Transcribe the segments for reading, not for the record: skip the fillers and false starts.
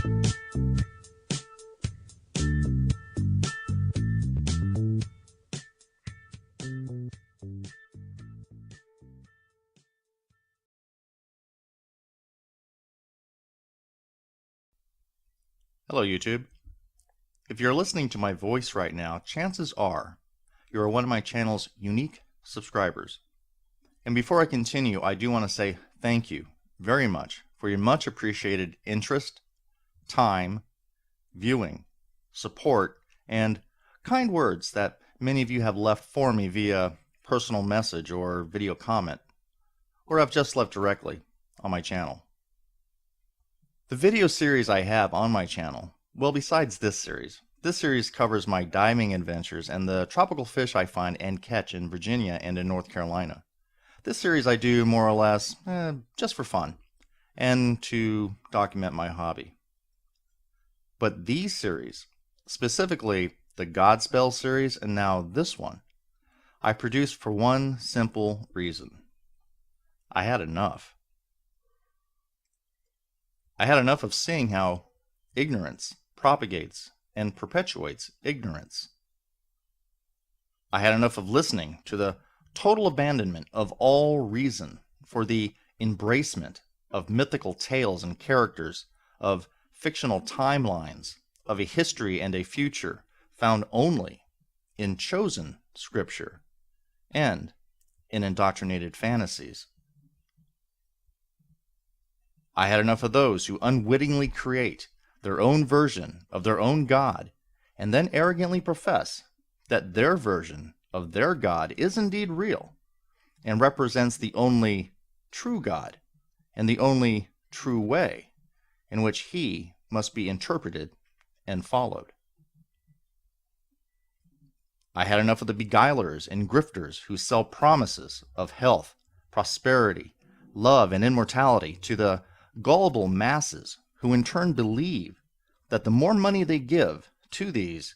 Hello YouTube. If you're listening to my voice right now, chances are you are one of my channel's unique subscribers. And before I continue, I do want to say thank you very much for your much appreciated interest, time, viewing, support, and kind words that many of you have left for me via personal message or video comment, or have just left directly on my channel. The video series I have on my channel, well, besides this series covers my diving adventures and the tropical fish I find and catch in Virginia and in North Carolina. This series I do more or less just for fun and to document my hobby. But these series, specifically the Godspell series and now this one, I produced for one simple reason. I had enough. I had enough of seeing how ignorance propagates and perpetuates ignorance. I had enough of listening to the total abandonment of all reason for the embracement of mythical tales and characters, of fictional timelines, of a history and a future found only in chosen scripture and in indoctrinated fantasies. I had enough of those who unwittingly create their own version of their own God and then arrogantly profess that their version of their God is indeed real and represents the only true God and the only true way in which He must be interpreted and followed. I had enough of the beguilers and grifters who sell promises of health, prosperity, love, and immortality to the gullible masses who in turn believe that the more money they give to these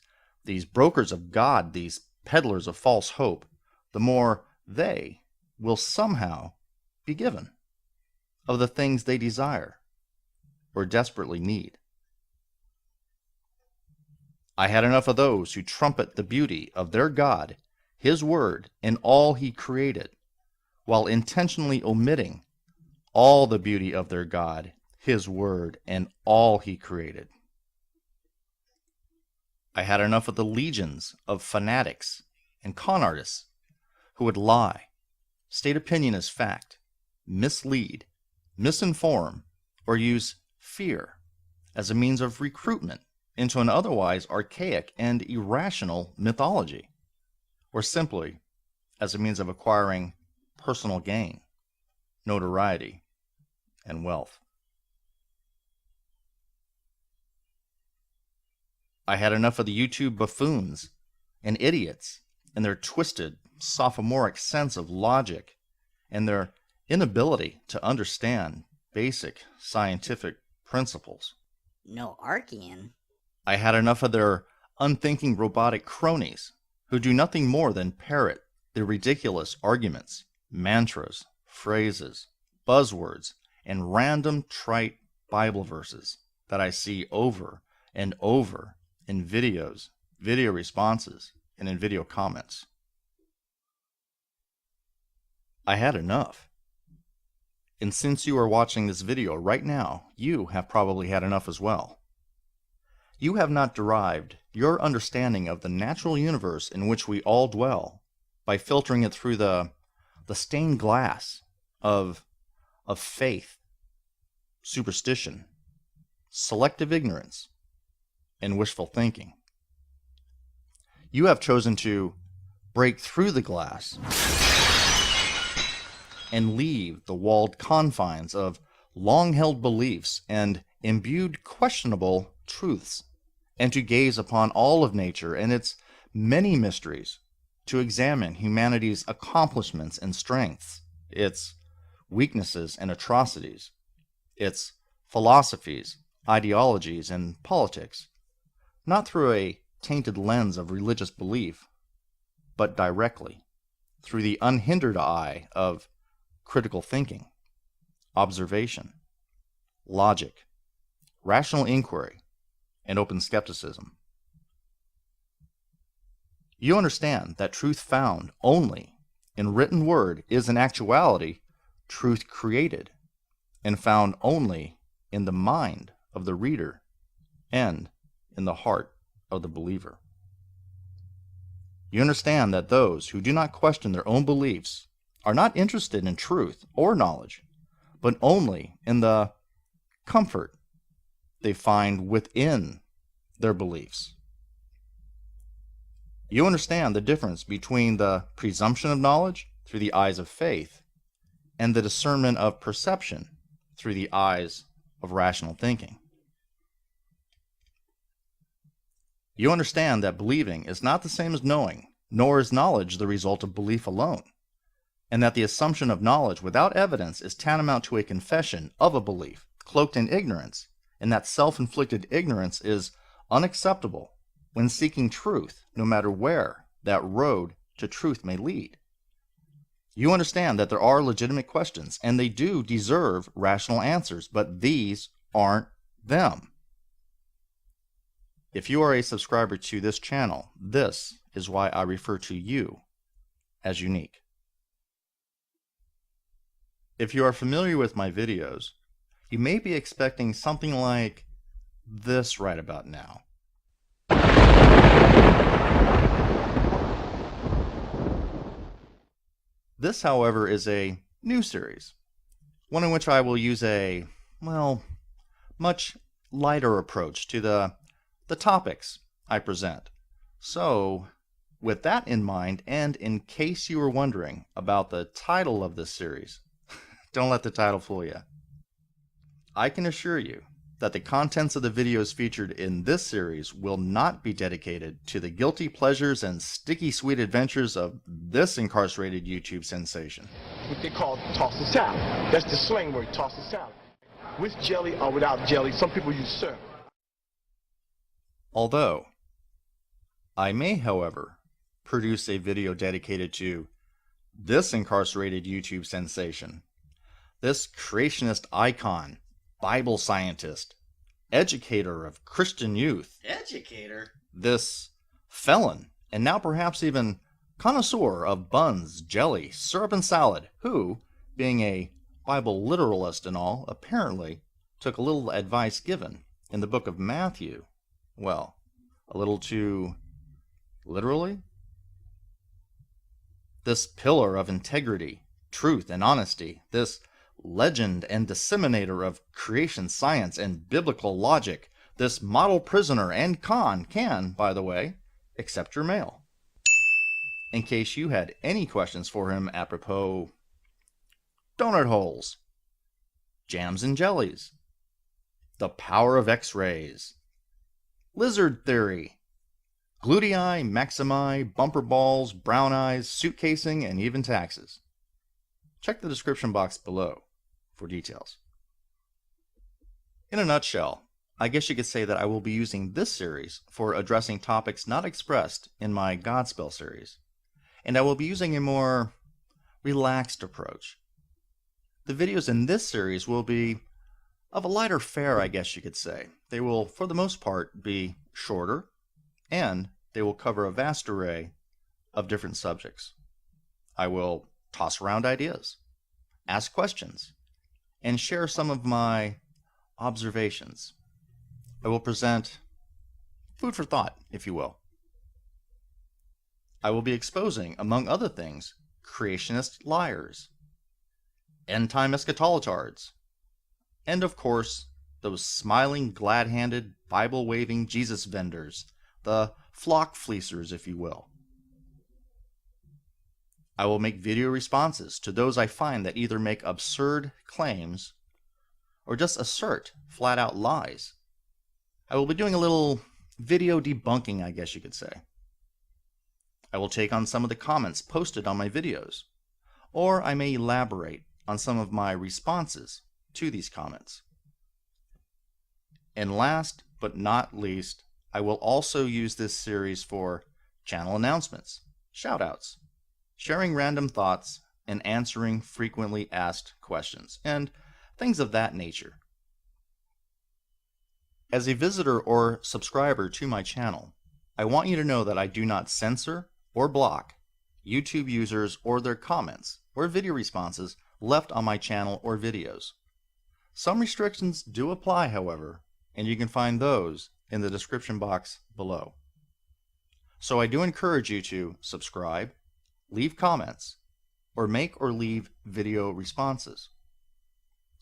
brokers of God, these peddlers of false hope, the more they will somehow be given of the things they desire or desperately need. I had enough of those who trumpet the beauty of their God, His Word, and all He created, while intentionally omitting all the beauty of their God, His Word, and all He created. I had enough of the legions of fanatics and con artists who would lie, state opinion as fact, mislead, misinform, or use fear as a means of recruitment into an otherwise archaic and irrational mythology, or simply as a means of acquiring personal gain, notoriety, and wealth. I had enough of the YouTube buffoons and idiots and their twisted, sophomoric sense of logic and their inability to understand basic scientific principles. No Archean. I had enough of their unthinking robotic cronies who do nothing more than parrot the ridiculous arguments, mantras, phrases, buzzwords, and random trite Bible verses that I see over and over in videos, video responses, and in video comments. I had enough. And since you are watching this video right now, you have probably had enough as well. You have not derived your understanding of the natural universe in which we all dwell by filtering it through the stained glass of faith, superstition, selective ignorance, and wishful thinking. You have chosen to break through the glass and leave the walled confines of long-held beliefs and imbued questionable truths, and to gaze upon all of nature and its many mysteries, to examine humanity's accomplishments and strengths, its weaknesses and atrocities, its philosophies, ideologies, and politics, not through a tainted lens of religious belief, but directly through the unhindered eye of critical thinking, observation, logic, rational inquiry, and open skepticism. You understand that truth found only in written word is in actuality truth created and found only in the mind of the reader and in the heart of the believer. You understand that those who do not question their own beliefs are not interested in truth or knowledge, but only in the comfort they find within their beliefs. You understand the difference between the presumption of knowledge through the eyes of faith and the discernment of perception through the eyes of rational thinking. You understand that believing is not the same as knowing, nor is knowledge the result of belief alone, and that the assumption of knowledge without evidence is tantamount to a confession of a belief cloaked in ignorance, and that self-inflicted ignorance is unacceptable when seeking truth, no matter where that road to truth may lead. You understand that there are legitimate questions, and they do deserve rational answers, but these aren't them. If you are a subscriber to this channel, this is why I refer to you as unique. If you are familiar with my videos, you may be expecting something like this right about now. This, however, is a new series, one in which I will use a, much lighter approach to the topics I present. So, with that in mind, and in case you were wondering about the title of this series, don't let the title fool you. I can assure you that the contents of the videos featured in this series will not be dedicated to the guilty pleasures and sticky sweet adventures of this incarcerated YouTube sensation. What they call toss the salad. That's the slang word, toss the salad. With jelly or without jelly, some people use syrup. Although, I may, however, produce a video dedicated to this incarcerated YouTube sensation, this creationist icon, Bible scientist, educator of Christian youth. Educator? This felon, and now perhaps even connoisseur of buns, jelly, syrup, and salad, who, being a Bible literalist and all, apparently took a little advice given in the book of Matthew, well, a little too literally? This pillar of integrity, truth, and honesty, this legend and disseminator of creation science and biblical logic, this model prisoner and con can, by the way, accept your mail. In case you had any questions for him apropos donut holes, jams and jellies, the power of X-rays, lizard theory, glutei, maximi, bumper balls, brown eyes, suit casing, and even taxes. Check the description box below for details. In a nutshell, I guess you could say that I will be using this series for addressing topics not expressed in my Godspell series, and I will be using a more relaxed approach. The videos in this series will be of a lighter fare, I guess you could say. They will, for the most part, be shorter, and they will cover a vast array of different subjects. I will toss around ideas, ask questions, and share some of my observations. I will present food for thought, if you will. I will be exposing, among other things, creationist liars, end-time eschatologists, and of course, those smiling, glad-handed, Bible-waving Jesus vendors, the flock fleecers, if you will. I will make video responses to those I find that either make absurd claims or just assert flat-out lies. I will be doing a little video debunking, I guess you could say. I will take on some of the comments posted on my videos, or I may elaborate on some of my responses to these comments. And last but not least, I will also use this series for channel announcements, shoutouts, sharing random thoughts, and answering frequently asked questions, and things of that nature. As a visitor or subscriber to my channel, I want you to know that I do not censor or block YouTube users or their comments or video responses left on my channel or videos. Some restrictions do apply, however, and you can find those in the description box below. So I do encourage you to subscribe, leave comments, or make or leave video responses.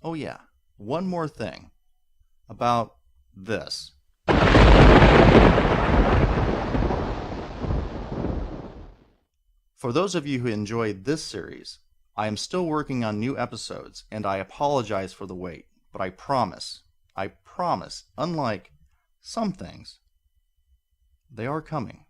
Oh yeah, one more thing about this. For those of you who enjoyed this series, I am still working on new episodes, and I apologize for the wait, but I promise, unlike some things, they are coming.